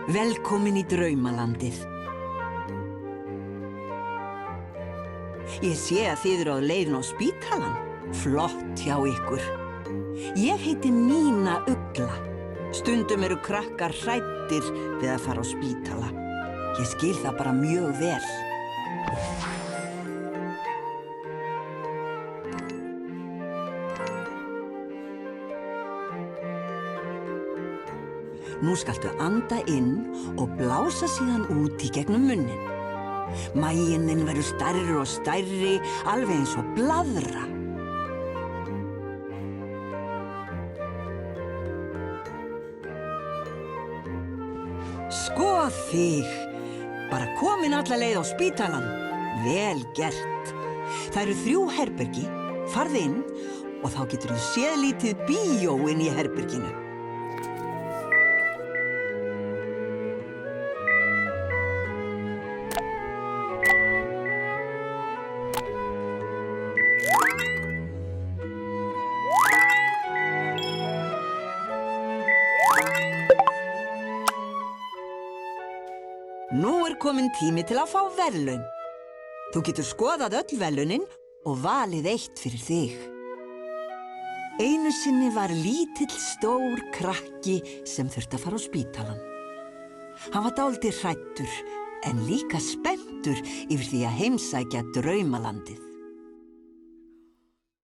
Velkomin í draumalandið. Ég sé að þið eru á leiðin á spítalan. Flott hjá ykkur. Ég heiti Nína Ugla. Stundum eru krakkar hræddir við að fara á spítala. Ég skil það bara mjög vel. Nú skaltu anda inn og blása síðan út í gegnum munnin. Maginn verður stærri og stærri, alveg eins og blaðra. Sko þig! Bara komin alla leið á spítalan. Vel gert. Það eru 3 herbergi, farðu inn og þá geturðu séð lítið bíó inn í herberginu. Nú kominn tími til að fá verðlaun. Þú getur skoðað öll verðlaunin og valið eitt fyrir þig. Einu sinni var lítill stór krakki sem þurfti að fara á spítalan. Hann var dálítið hræddur en líka spenntur yfir því að heimsækja draumalandið.